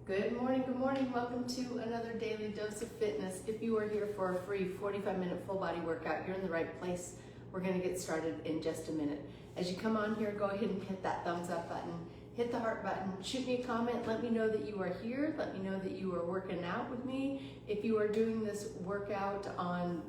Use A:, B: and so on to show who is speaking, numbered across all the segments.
A: Good morning. Welcome to another daily dose of fitness. If you are here for a free 45-minute full body workout, you're in the right place. We're gonna get started in just a minute. As you come on here, go ahead and hit that thumbs up button, hit the heart button, shoot me a comment, let me know that you are here, let me know that you are working out with me. If you are doing this workout on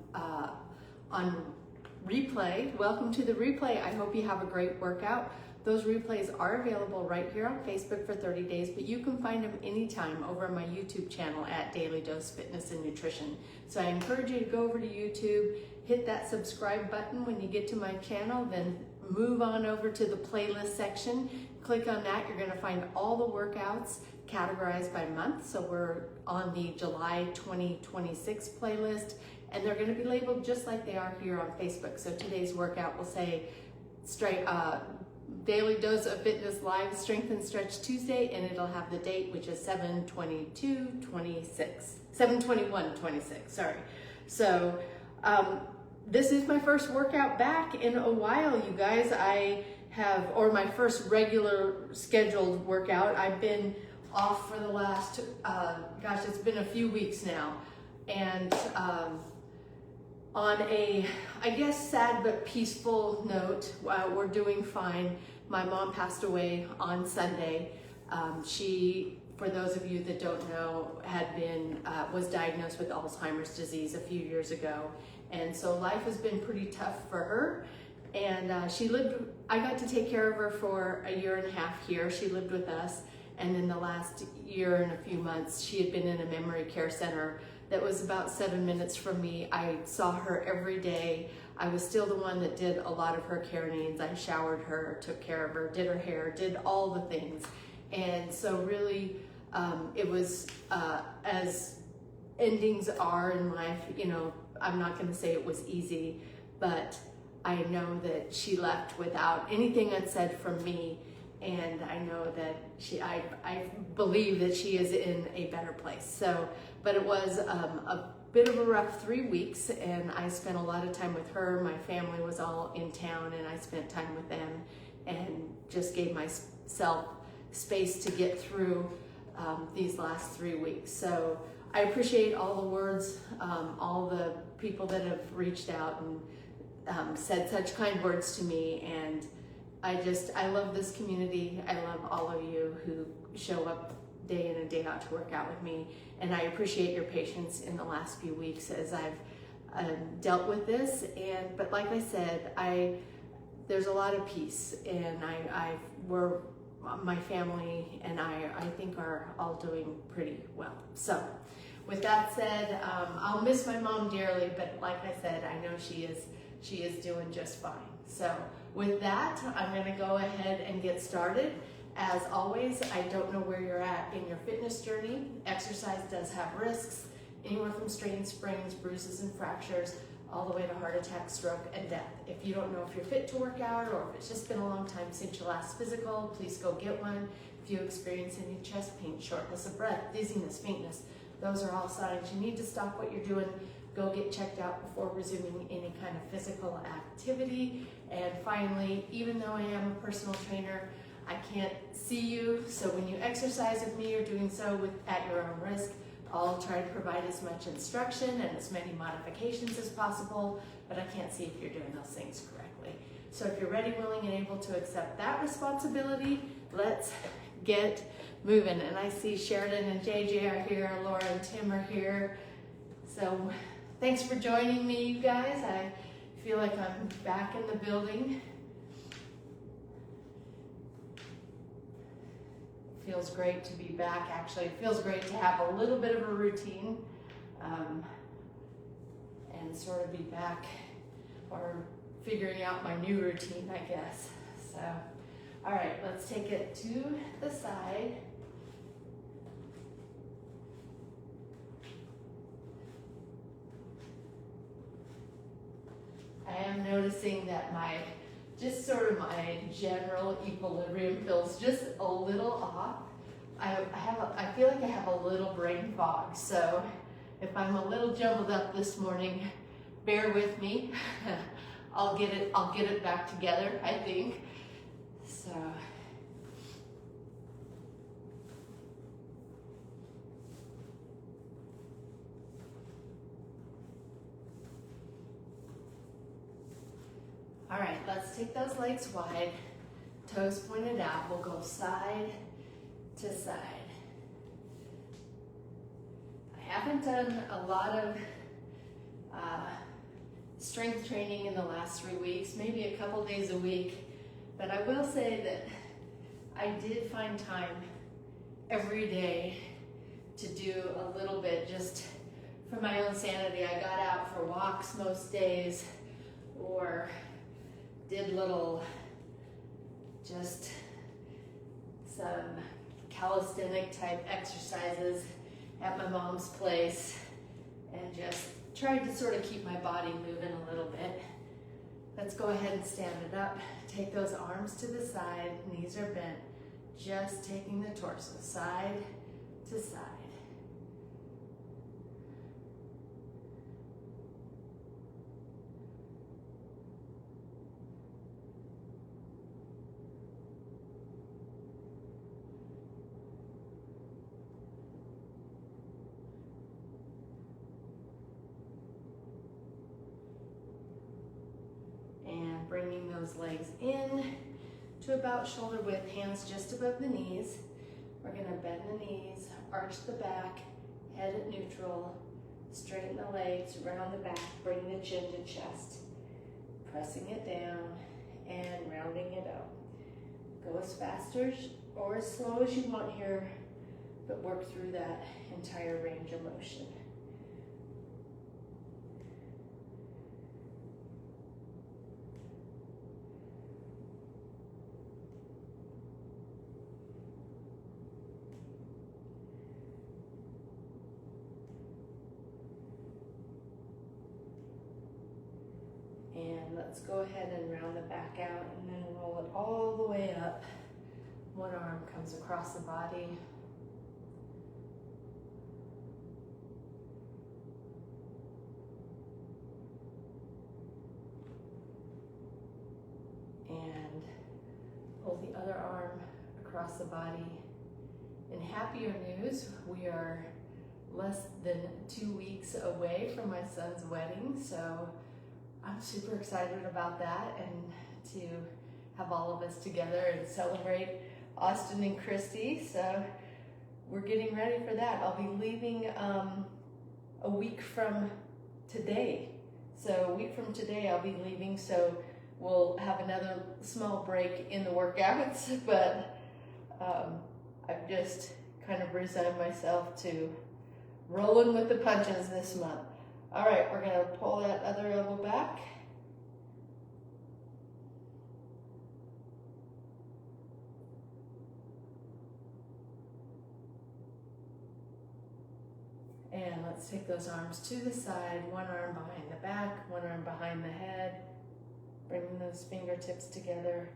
A: replay, welcome to the replay. I hope you have a great workout. Those replays are available right here on Facebook for 30 days, but you can find them anytime over on my YouTube channel at Daily Dose Fitness and Nutrition. So I encourage you to go over to YouTube, hit that subscribe button when you get to my channel, then move on over to the playlist section. Click on that, you're gonna find all the workouts categorized by month. So we're on the July 2026 playlist, and they're gonna be labeled just like they are here on Facebook. So today's workout will say Daily Dose of Fitness Live Strength and Stretch Tuesday, and it'll have the date, which is 7/21/26, sorry. So this is my first workout back in a while, you guys. Or my first regular scheduled workout. I've been off for the last, it's been a few weeks now. And on a, I guess, sad but peaceful note, we're doing fine. My mom passed away on Sunday. She, for those of you that don't know, was diagnosed with Alzheimer's disease a few years ago. And so life has been pretty tough for her. And I got to take care of her for a year and a half here. She lived with us. And in the last year and a few months, she had been in a memory care center that was about 7 minutes from me. I saw her every day. I was still the one that did a lot of her care needs. I showered her, took care of her, did her hair, did all the things. And so really, it was, as endings are in life, you know, I'm not gonna say it was easy, but I know that she left without anything unsaid from me. And I know that I believe that she is in a better place. So, but it was a bit of a rough 3 weeks, and I spent a lot of time with her. My family was all in town, and I spent time with them and just gave myself space to get through these last 3 weeks. So I appreciate all the words, all the people that have reached out and said such kind words to me. And I love this community. I love all of you who show up day in and day out to work out with me. And I appreciate your patience in the last few weeks as I've dealt with this. But like I said, there's a lot of peace, and my family and I think are all doing pretty well. So with that said, I'll miss my mom dearly, but like I said, I know she is doing just fine. So with that, I'm gonna go ahead and get started. As always, I don't know where you're at in your fitness journey. Exercise does have risks, anywhere from strains, sprains, bruises, and fractures, all the way to heart attack, stroke, and death. If you don't know if you're fit to work out, or if it's just been a long time since your last physical, please go get one. If you experience any chest pain, shortness of breath, dizziness, faintness, those are all signs you need to stop what you're doing. Go get checked out before resuming any kind of physical activity. And finally, even though I am a personal trainer, I can't see you, so when you exercise with me, you're doing so at your own risk. I'll try to provide as much instruction and as many modifications as possible, but I can't see if you're doing those things correctly. So if you're ready, willing, and able to accept that responsibility, let's get moving. And I see Sheridan and JJ are here, Laura and Tim are here. So thanks for joining me, you guys. I feel like I'm back in the building. Feels great to be back, actually. It feels great to have a little bit of a routine and sort of be back, or figuring out my new routine, I guess. So, all right, let's take it to the side. I am noticing that my general equilibrium feels just a little off. I feel like I have a little brain fog, so if I'm a little jumbled up this morning, bear with me. I'll get it back together, I think. So All right, let's take those legs wide, toes pointed out. We'll go side to side. I haven't done a lot of strength training in the last 3 weeks, maybe a couple days a week, but I will say that I did find time every day to do a little bit just for my own sanity. I got out for walks most days or did little, just some calisthenic type exercises at my mom's place and just tried to sort of keep my body moving a little bit. Let's go ahead and stand it up. Take those arms to the side, knees are bent. Just taking the torso side to side. And bringing those legs in to about shoulder width, hands just above the knees. We're gonna bend the knees, arch the back, head at neutral, straighten the legs, round the back, bring the chin to chest, pressing it down and rounding it out. Go as fast or as slow as you want here, but work through that entire range of motion. And let's go ahead and round the back out and then roll it all the way up. One arm comes across the body. And pull the other arm across the body. In happier news, we are less than 2 weeks away from my son's wedding, so I'm super excited about that and to have all of us together and celebrate Austin and Christy. So we're getting ready for that. I'll be leaving a week from today. So a week from today I'll be leaving, so we'll have another small break in the workouts, but I've just kind of resigned myself to rolling with the punches this month. All right, we're gonna pull that other elbow back. And let's take those arms to the side, one arm behind the back, one arm behind the head. Bringing those fingertips together.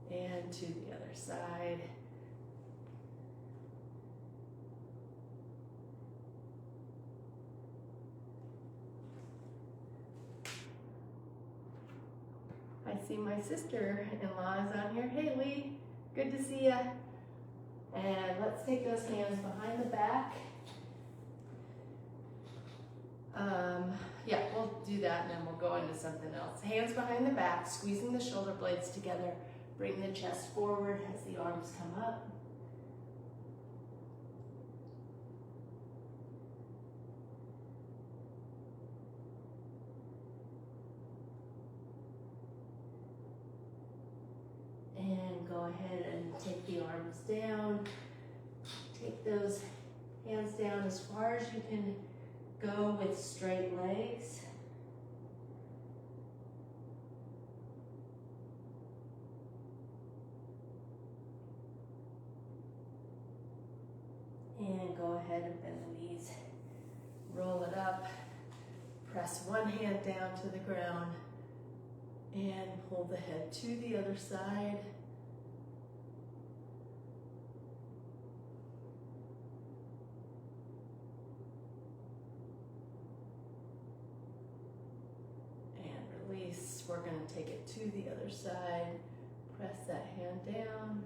A: And to the other side. I see my sister-in-law is on here. Hey Lee, good to see ya. And let's take those hands behind the back. Yeah, we'll do that and then we'll go into something else. Hands behind the back, squeezing the shoulder blades together. Bring the chest forward as the arms come up. And go ahead and take the arms down. Take those hands down as far as you can go with straight legs. And go ahead and bend the knees. Roll it up. Press one hand down to the ground and pull the head to the other side. And release. We're going to take it to the other side. Press that hand down.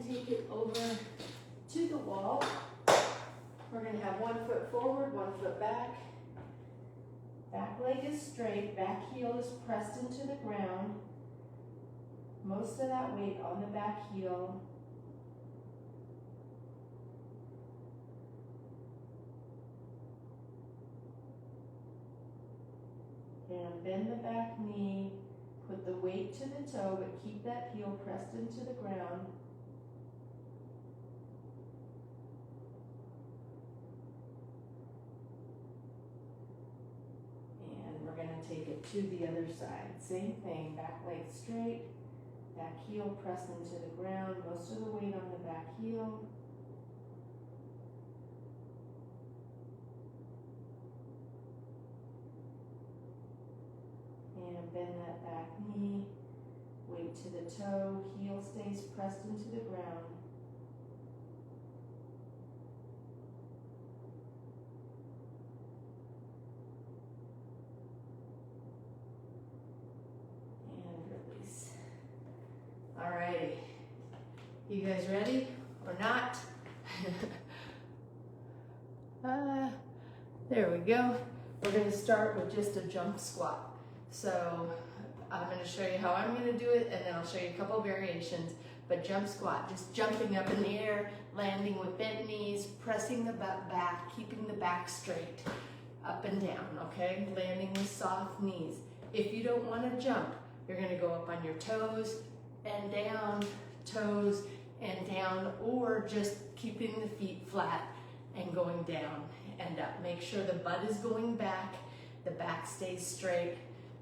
A: take it over to the wall. We're going to have 1 foot forward, 1 foot back. Back leg is straight, back heel is pressed into the ground. Most of that weight on the back heel. And bend the back knee, put the weight to the toe, but keep that heel pressed into the ground. And we're going to take it to the other side. Same thing, back leg straight, back heel pressed into the ground, most of the weight on the back heel. And bend that back knee, weight to the toe, heel stays pressed into the ground. And release. Alrighty, you guys ready or not? There we go. We're going to start with just a jump squat. So I'm going to show you how I'm going to do it, and then I'll show you a couple variations. But jump squat, just jumping up in the air, landing with bent knees, pressing the butt back, keeping the back straight, up and down, okay? Landing with soft knees. If you don't want to jump, you're going to go up on your toes and down, toes and down, or just keeping the feet flat and going down and up. Make sure the butt is going back, the back stays straight.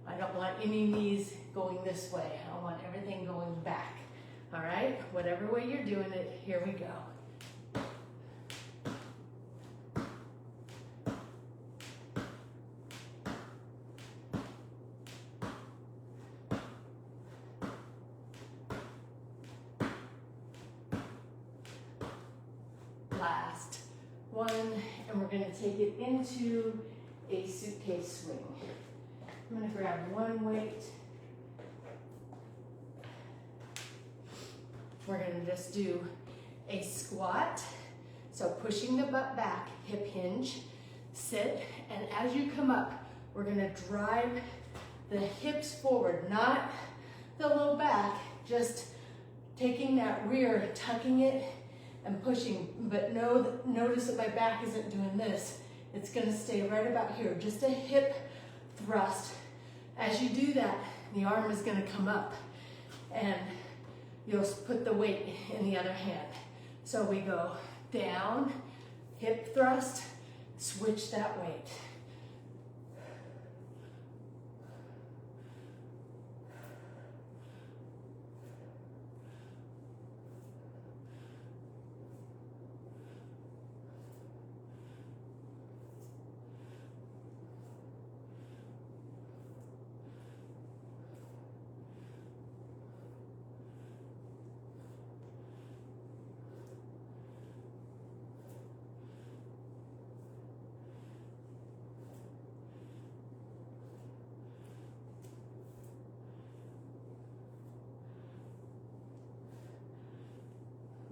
A: I don't want any knees going this way. I want everything going back. All right, whatever way you're doing it, here we go. Last one, and we're going to take it into a suitcase swing. I'm going to grab one weight. We're going to just do a squat. So pushing the butt back, hip hinge, sit, and as you come up, we're going to drive the hips forward, not the low back, just taking that rear, tucking it and pushing, but notice that my back isn't doing this. It's going to stay right about here, just a hip thrust. As you do that, the arm is going to come up and you'll put the weight in the other hand. So we go down, hip thrust, switch that weight.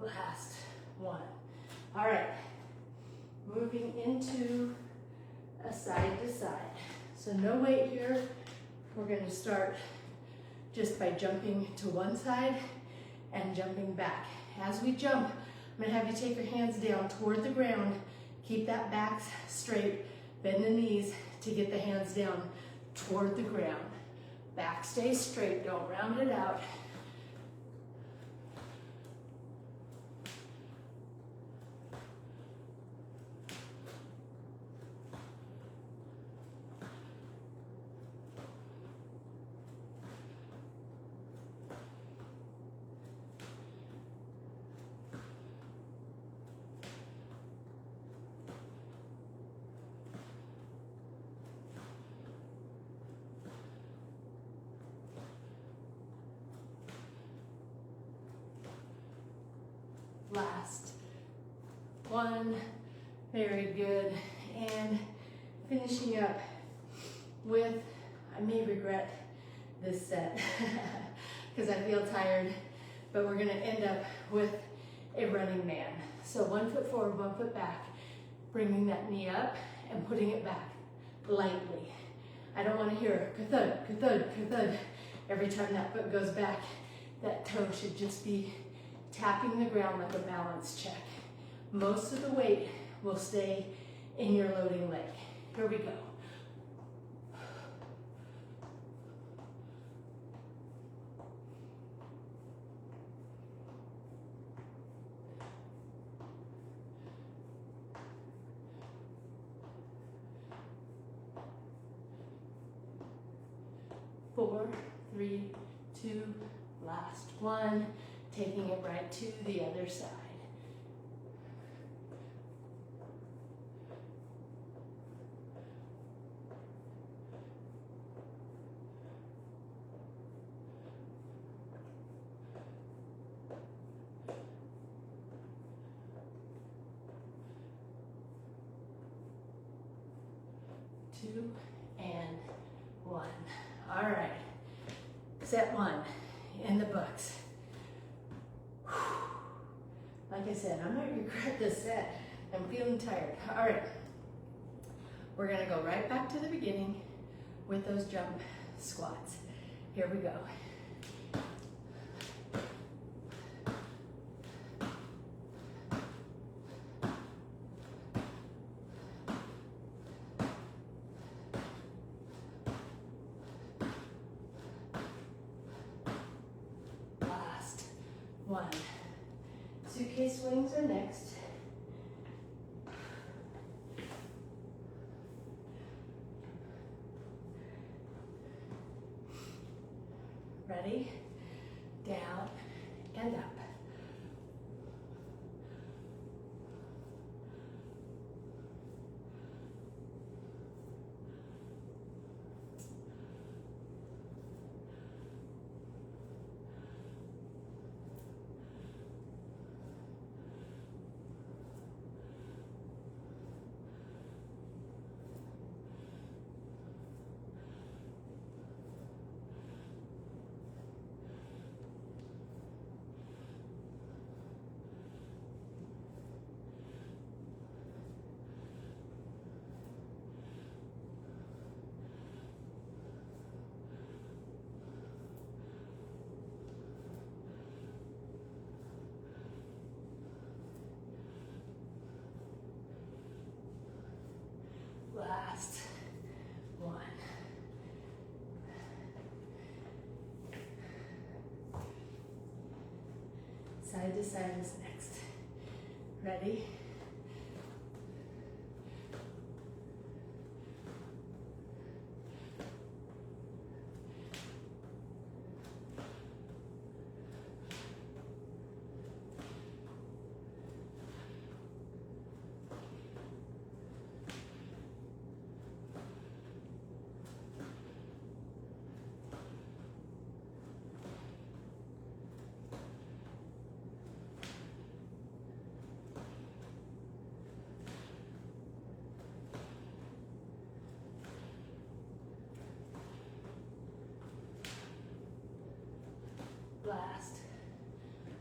A: Last one. All right, moving into a side to side. So no weight here. We're going to start just by jumping to one side and jumping back. As we jump, I'm going to have you take your hands down toward the ground. Keep that back straight. Bend the knees to get the hands down toward the ground. Back stays straight. Don't round it out. Last one, very good. And finishing up with, I may regret this set because I feel tired, but we're gonna end up with a running man. So 1 foot forward, 1 foot back, bringing that knee up and putting it back lightly. I don't want to hear ka-thud, ka-thud, ka-thud every time that foot goes back. That toe should just be tapping the ground like a balance check. Most of the weight will stay in your loading leg. Here we go. Four, three, two, last one. Taking it right to the other side. Two and one. All right, set one in the books. Like I said, I might regret this set. I'm feeling tired. All right, we're gonna go right back to the beginning with those jump squats. Here we go. One. Suitcase swings are next. Ready? Down and up. Last one. Side to side is next. Ready? Last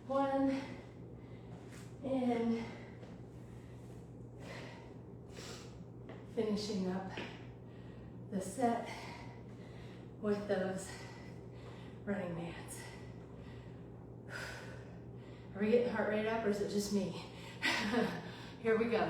A: one, and finishing up the set with those running mans. Are we getting heart rate up, or is it just me? Here we go.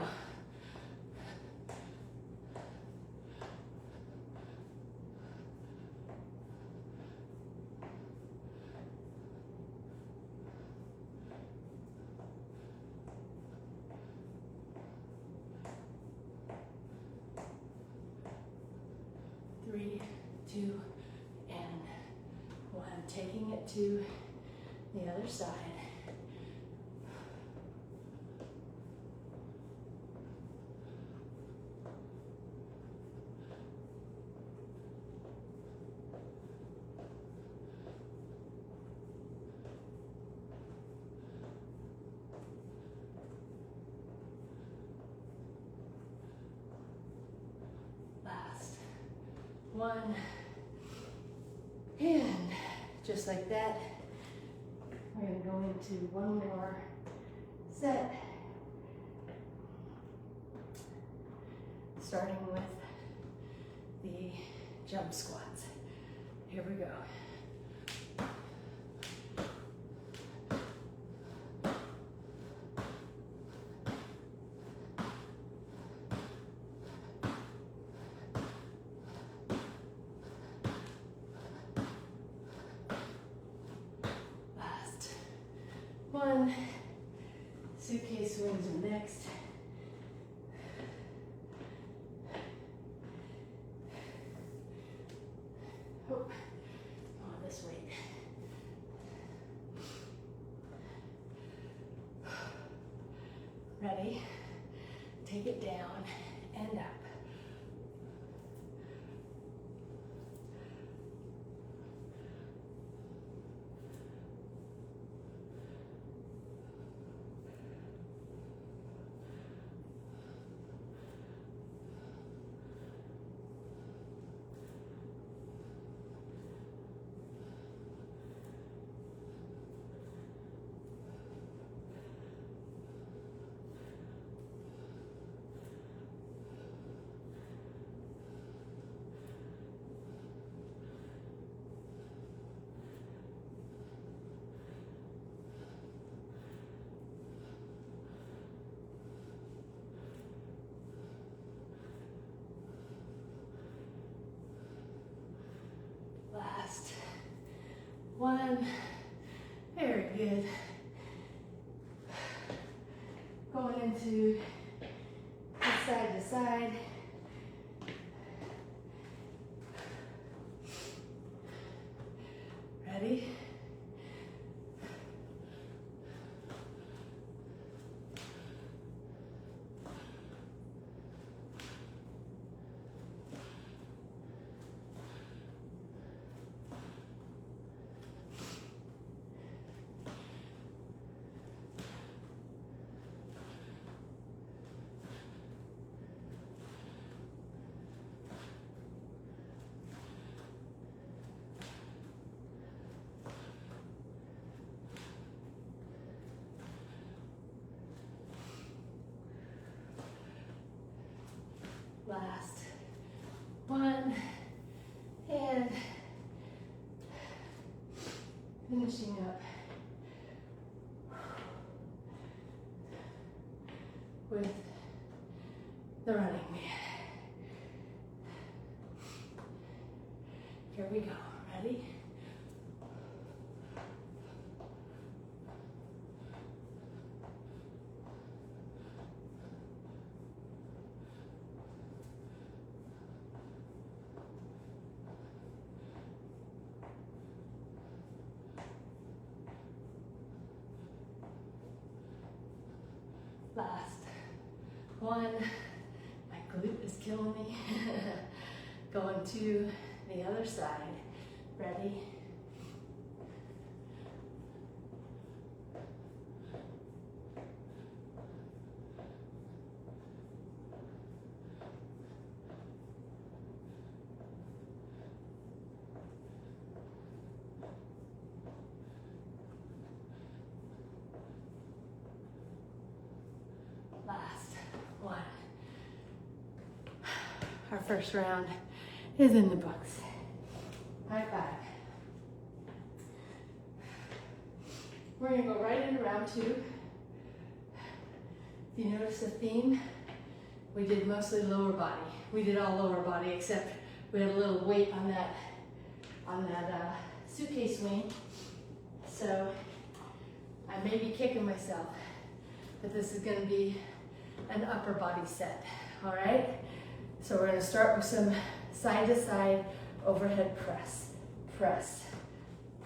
A: 3, 2, and 1. Taking it to the other side. One, and just like that, we're going to go into one more set. Starting with the jump squats. Here we go. Last one. Suitcase swings are next. Oh, this weight. Ready? Take it down and up. Last one. Very good. Going into side to side. Ready? Last one, and finishing up with the running man. Here we go. Ready? Last one. My glute is killing me. Going to the other side. Ready? Last one. Our first round is in the books. High five. We're gonna go right into round two. If you notice the theme, we did mostly lower body. We did all lower body except we had a little weight on that suitcase swing. So I may be kicking myself, but this is gonna be an upper body set, all right? So we're gonna start with some side to side overhead press, press,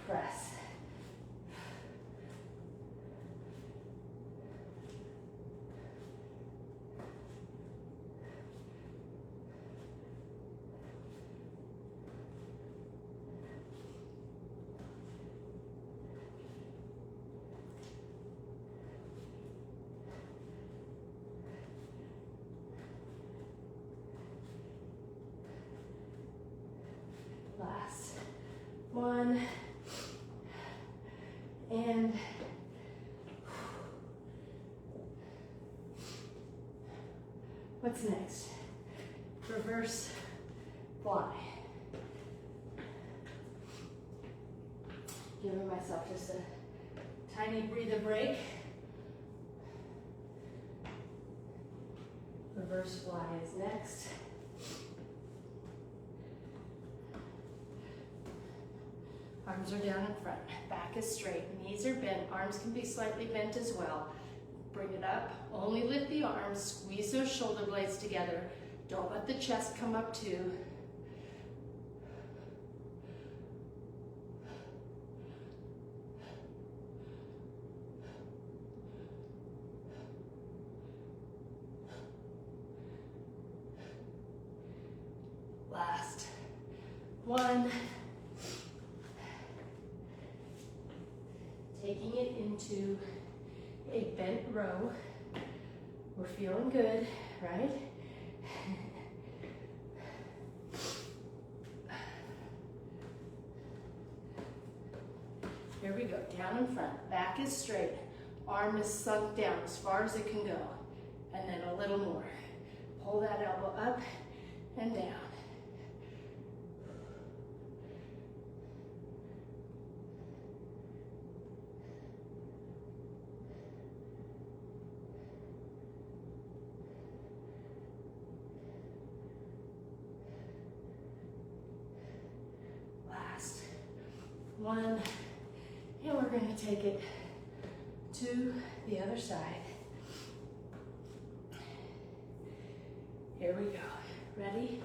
A: press. Last one, and What's next? Reverse fly. Giving myself just a tiny breather break. Reverse fly is next. Arms are down in front, back is straight, knees are bent, arms can be slightly bent as well. Bring it up, only lift the arms, squeeze those shoulder blades together. Don't let the chest come up too. Last one. Taking it into a bent row. We're feeling good, right? Here we go, down in front, back is straight, arm is sunk down as far as it can go, and then a little more. Pull that elbow up and down. One, and we're going to take it to the other side. Here we go. Ready?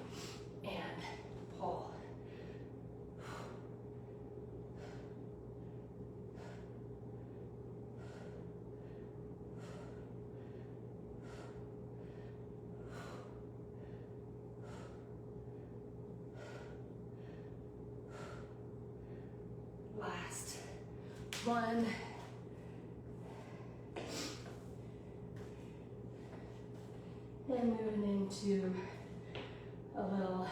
A: And pull. Last one. And moving into a little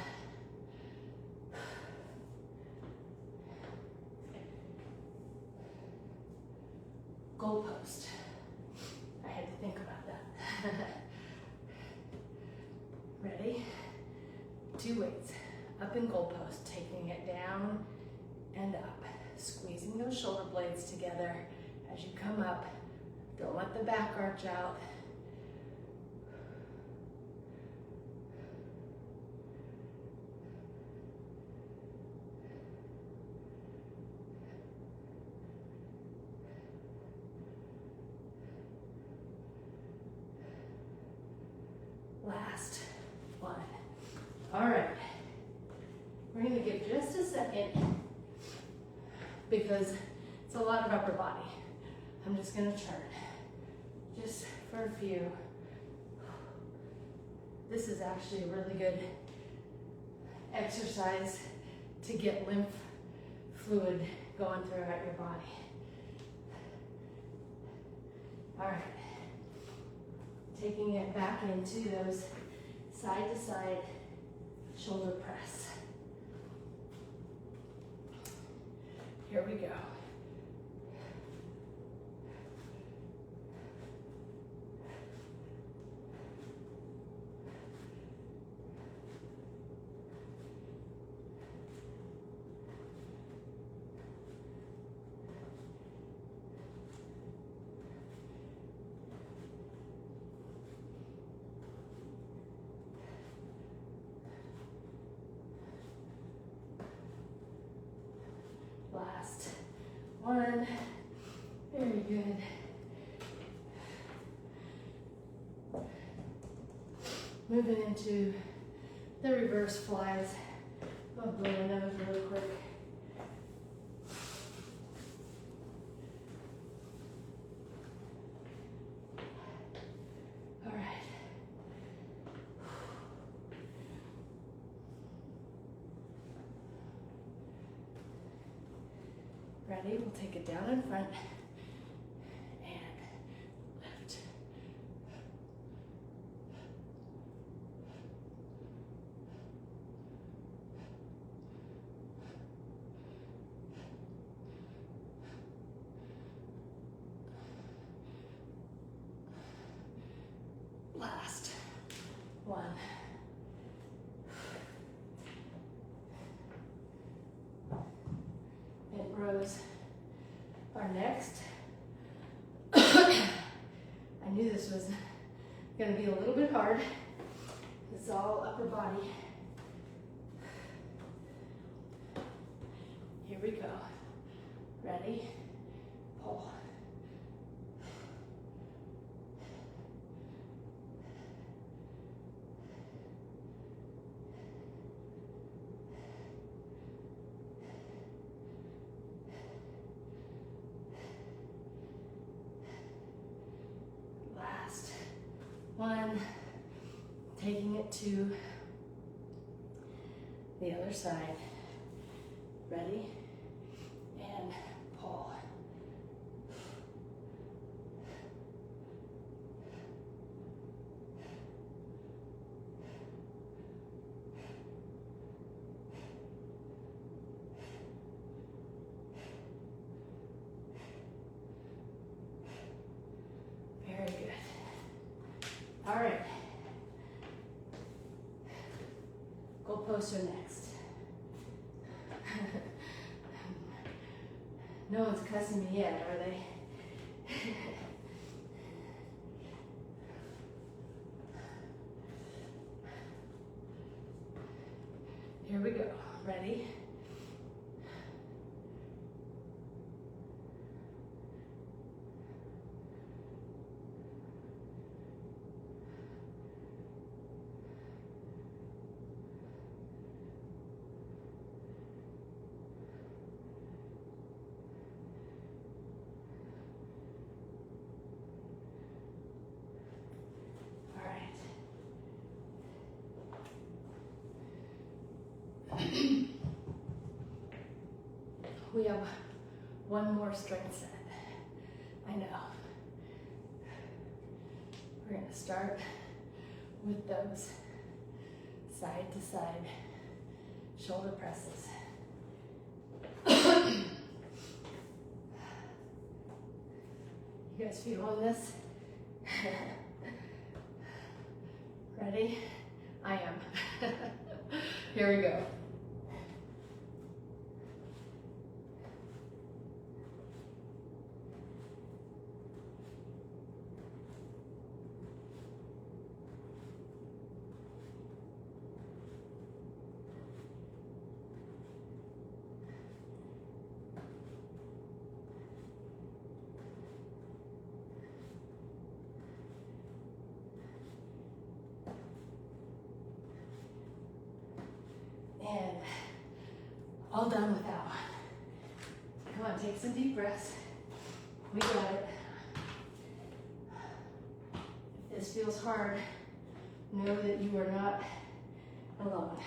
A: goalpost. I had to think about that. Ready? 2 weights. Up in goalpost, taking it down and up. Squeezing those shoulder blades together as you come up. Don't let the back arch out. Last one. All right. We're going to give just a second because it's a lot of upper body. I'm just going to turn just for a few. This is actually a really good exercise to get lymph fluid going throughout your body. All right. Taking it back into those side to side shoulder press. Here we go. Last one. Very good. Moving into the reverse flies. I'll blow my nose really quick. All right. Ready? We'll take it down in front and lift. Last 1. Bent rows are next. I knew this was going to be a little bit hard. It's all upper body. Here we go. Ready? Pull. Last one. Taking it to the other side. Ready? And pull. Very good. All right. Goalposts are next. No one's cussing me yet, are they? Here we go. Ready? We have one more strength set. I know. We're going to start with those side to side shoulder presses. You guys feeling this? Ready? I am. Here we go. And all done with that one. Come on, take some deep breaths. We got it. If this feels hard, know that you are not alone.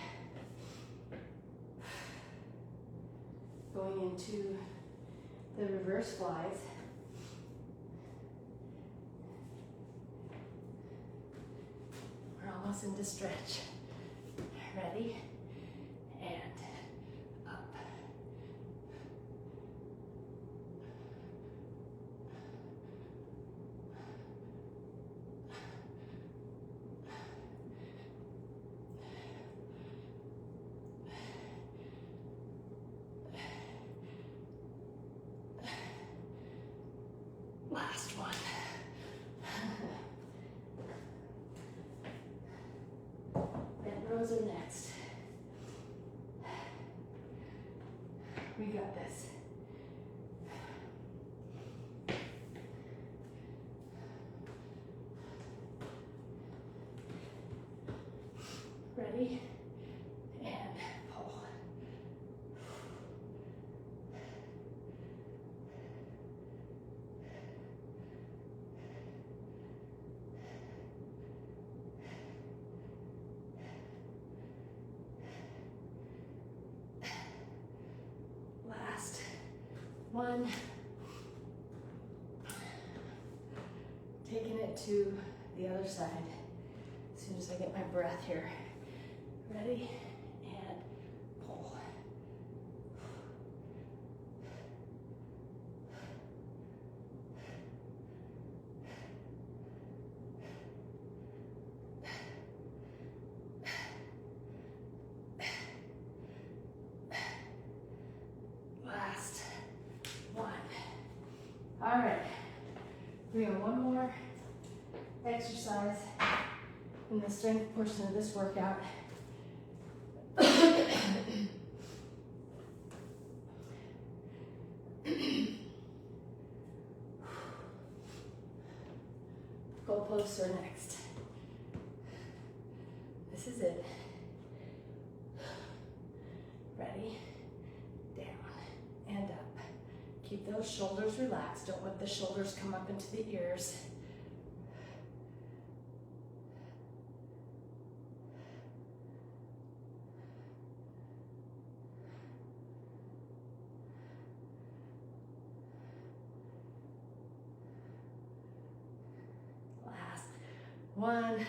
A: Going into the reverse flies. We're almost into stretch. Ready? And up. Last one. Bent rows are next. We got this. Ready? And pull. Last one. Taking it to the other side as soon as I get my breath here. Ready? And pull. We have one more exercise in the strength portion of this workout. Goalposts are next. This is it. Ready, down, and up. Keep those shoulders relaxed. Don't let the shoulders come up into the ears. Last one.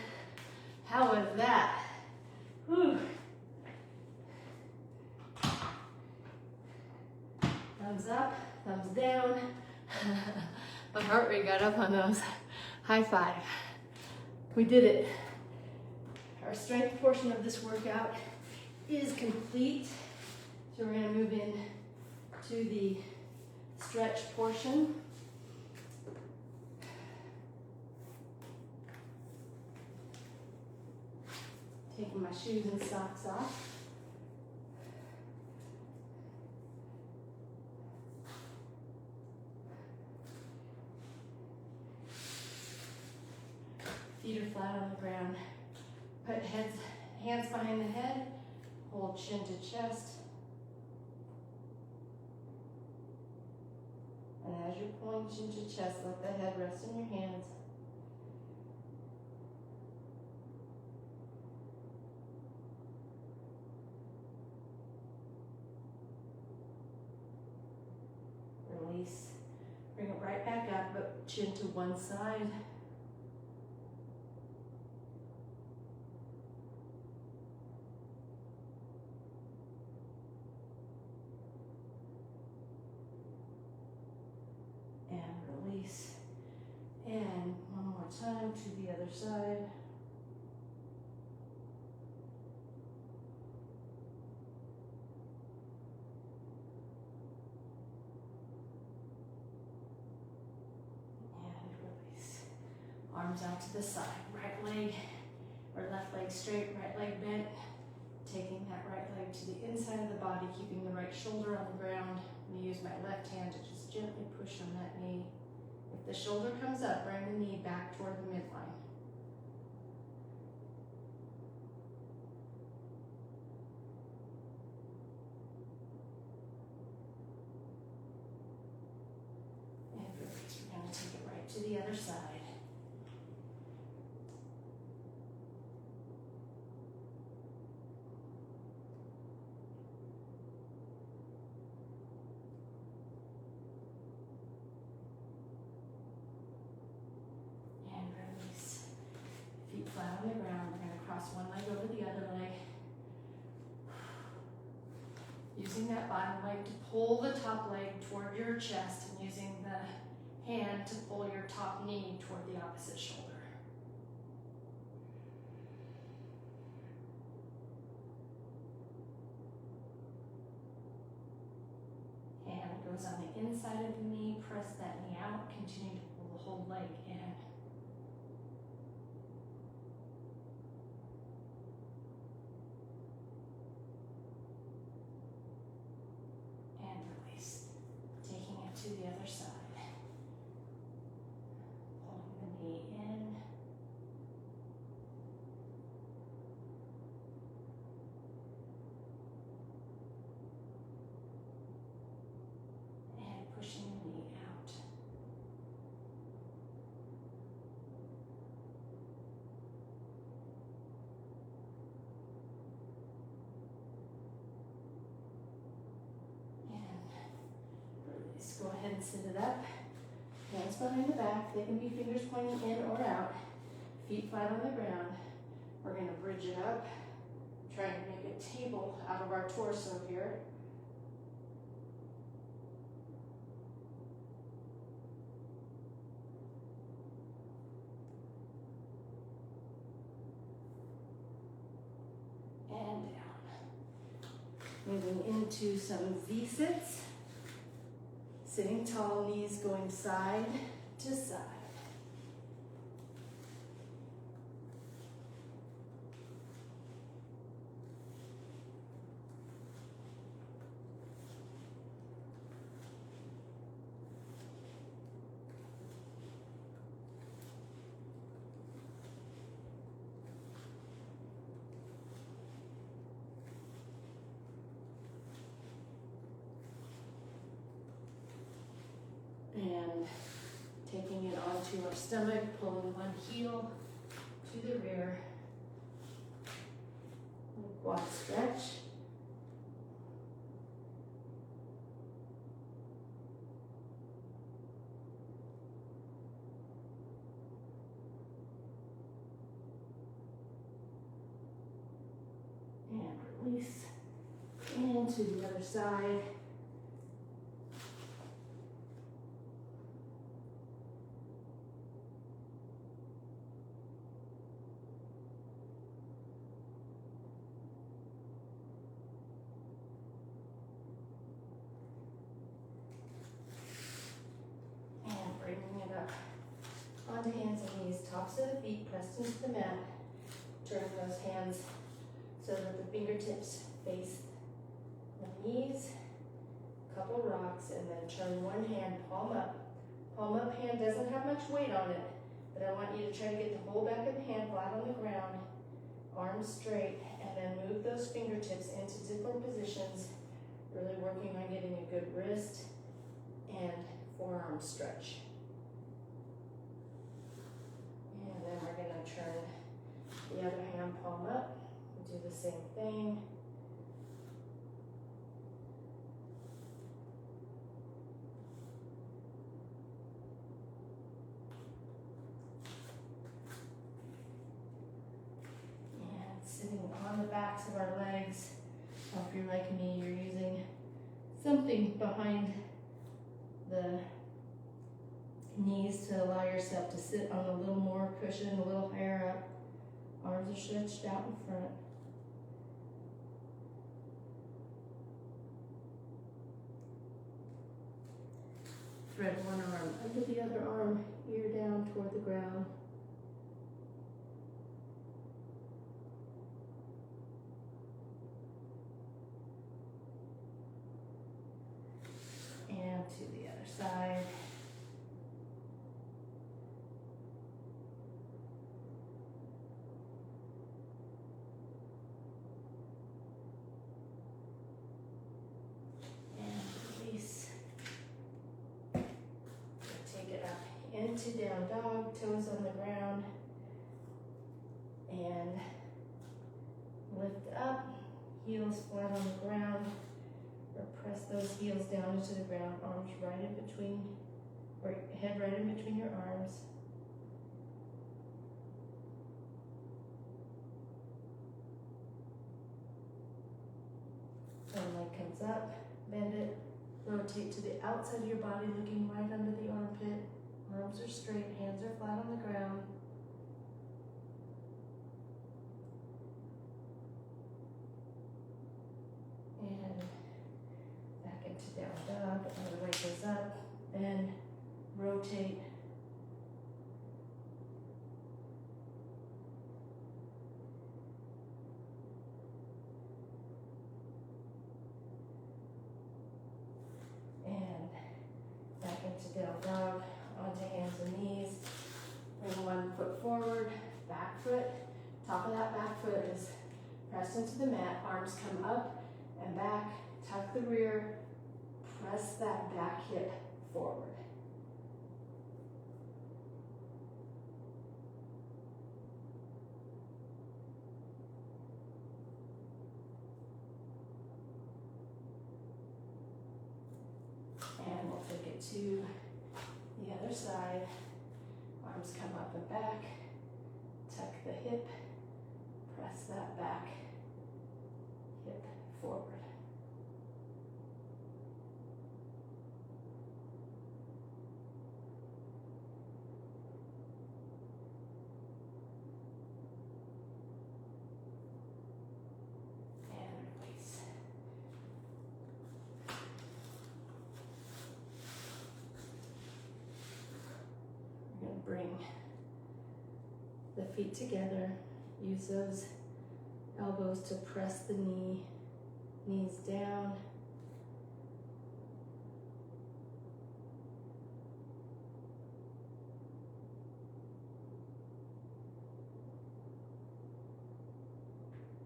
A: How was that? Whew. Thumbs up, thumbs down. My heart rate got up on those. High five. We did it. Our strength portion of this workout is complete. So we're going to move in to the stretch portion. Taking my shoes and socks off. Feet are flat on the ground. Put hands behind the head. Hold chin to chest. And as you're pulling chin to chest, let the head rest in your hands. Release. Bring it right back up, but chin to one side. Release. And one more time to the other side. And release. Arms out to the side. Right leg or left leg straight, right leg bent. Taking that right leg to the inside of the body, keeping the right shoulder on the ground. I'm going to use my left hand to just gently push on that knee. If the shoulder comes up, bring the knee back toward the midline. And release. We're going to take it right to the other side. Flat on the ground. We're going to cross one leg over the other leg. Using that bottom leg to pull the top leg toward your chest and using the hand to pull your top knee toward the opposite shoulder. Hand goes on the inside of the knee. Press that knee out. Continue to pull the whole leg in. To the other side. Pulling the knee in. And pushing the knee out. Go ahead and sit it up. Hands behind the back. They can be fingers pointing in or out. Feet flat on the ground. We're going to bridge it up. Trying to make a table out of our torso here. And down. Moving into some V-sits. Sitting tall, knees going side to side. Taking it onto our stomach, pulling one heel to the rear. Quad stretch. And release into the other side. Bringing it up onto hands and knees, tops of the feet pressed into the mat. Turn those hands so that the fingertips face the knees. Couple rocks, and then turn one hand palm up. Palm up hand doesn't have much weight on it, but I want you to try to get the whole back of the hand flat on the ground, arms straight, and then move those fingertips into different positions, really working on getting a good wrist and forearm stretch. And then we're going to turn the other hand palm up and do the same thing. And sitting on the backs of our legs. If you're like me, you're using something behind the knees to allow yourself to sit on a little more cushion, a little higher up. Arms are stretched out in front. Thread one arm under the other arm, ear down toward the ground. And to the other side. Into down dog, toes on the ground, and lift up, heels flat on the ground, or press those heels down into the ground, arms right in between, or head right in between your arms. One leg comes up, bend it, rotate to the outside of your body, looking right under the armpit. Arms are straight, hands are flat on the ground. And back into down dog. Other leg goes up, and rotate. And back into down dog. Onto hands and knees. Bring one foot forward, back foot. Top of that back foot is pressed into the mat. Arms come up and back. Tuck the rear. Press that back hip forward. And we'll take it to the other side. Arms come up and back. Tuck the hip. Press that back hip forward. And release. We're going to bring the feet together. Use those elbows to press the knees down.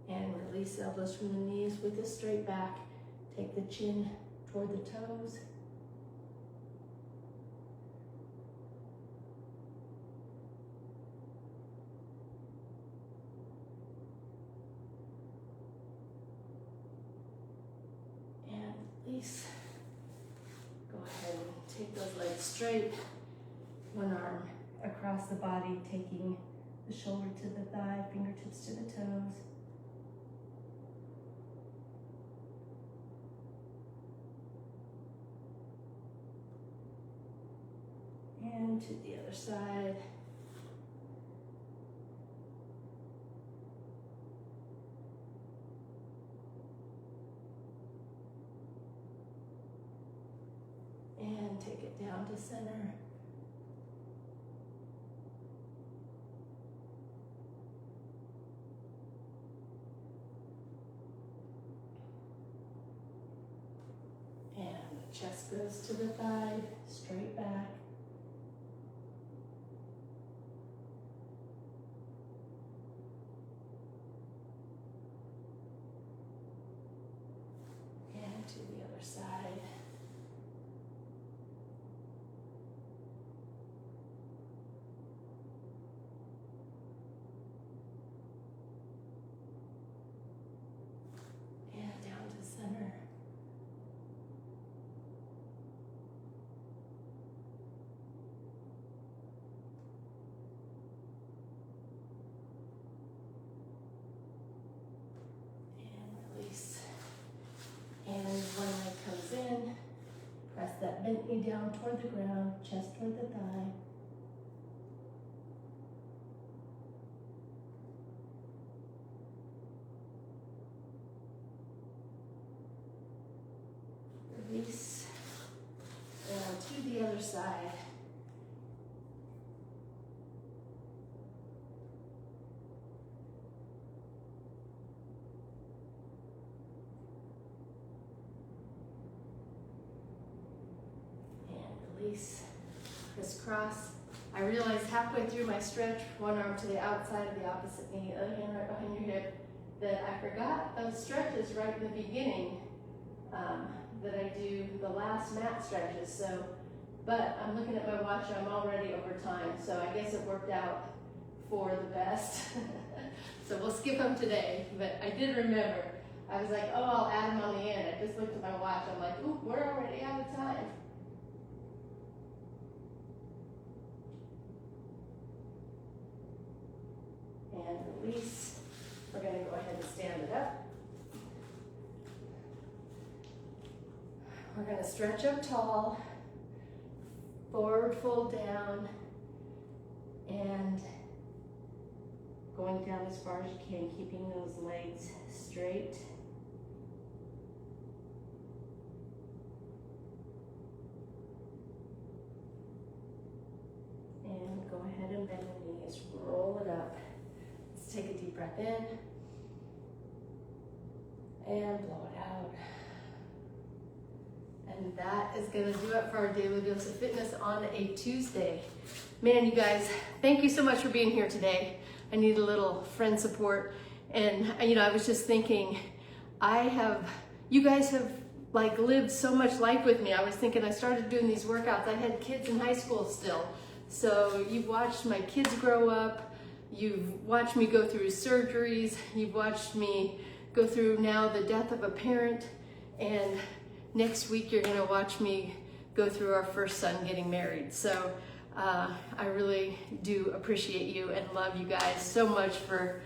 A: And release elbows from the knees with a straight back. Take the chin toward the toes. release. Go ahead and take those legs straight. One arm across the body, taking the shoulder to the thigh, fingertips to the toes. And to the other side. And take it down to center. And the chest goes to the thigh, straight back. And to the other side. And down to center. Release. And one leg comes in, press that bent knee down toward the ground, chest toward the thigh. Release. And to the other side. Release, crisscross. I realized halfway through my stretch, one arm to the outside of the opposite knee, other hand right behind your hip, that I forgot those stretches right in the beginning, that I do the last mat stretches. So, but I'm looking at my watch, I'm already over time, so I guess it worked out for the best. So we'll skip them today, but I did remember. I was like, oh, I'll add them on the end. I just looked at my watch, I'm like, ooh, we're already out of time. And release. We're going to go ahead and stand it up. We're going to stretch up tall, forward fold down, and going down as far as you can, keeping those legs straight. And go ahead and bend the knees, roll it up. Let's take a deep breath in and blow it out. And that is going to do it for our Daily Dose of Fitness on a Tuesday. Man, you guys, thank you so much for being here today. I need a little friend support. And, I was just thinking, you guys have like lived so much life with me. I was thinking I started doing these workouts. I had kids in high school still. So you've watched my kids grow up. You've watched me go through surgeries. You've watched me go through now the death of a parent. And next week, you're gonna watch me go through our first son getting married. So I really do appreciate you and love you guys so much for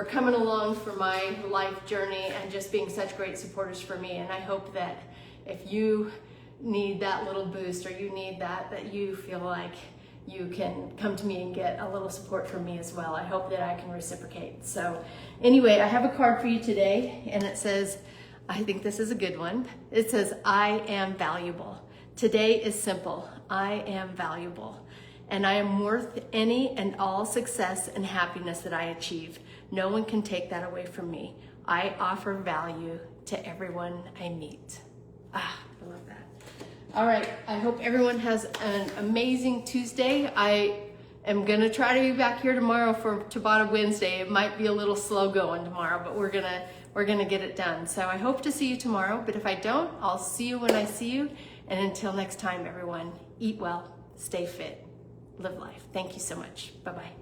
A: coming along for my life journey and just being such great supporters for me. And I hope that if you need that little boost or you need that you feel like you can come to me and get a little support from me as well. I hope that I can reciprocate. So anyway, I have a card for you today, and it says, I think this is a good one. It says, I am valuable. Today is simple. I am valuable. And I am worth any and all success and happiness that I achieve. No one can take that away from me. I offer value to everyone I meet. I love that. All right, I hope everyone has an amazing Tuesday. I am gonna try to be back here tomorrow for Tabata Wednesday. It might be a little slow going tomorrow, but we're gonna get it done. So I hope to see you tomorrow, but if I don't, I'll see you when I see you. And until next time, everyone, eat well, stay fit, live life. Thank you so much. Bye-bye.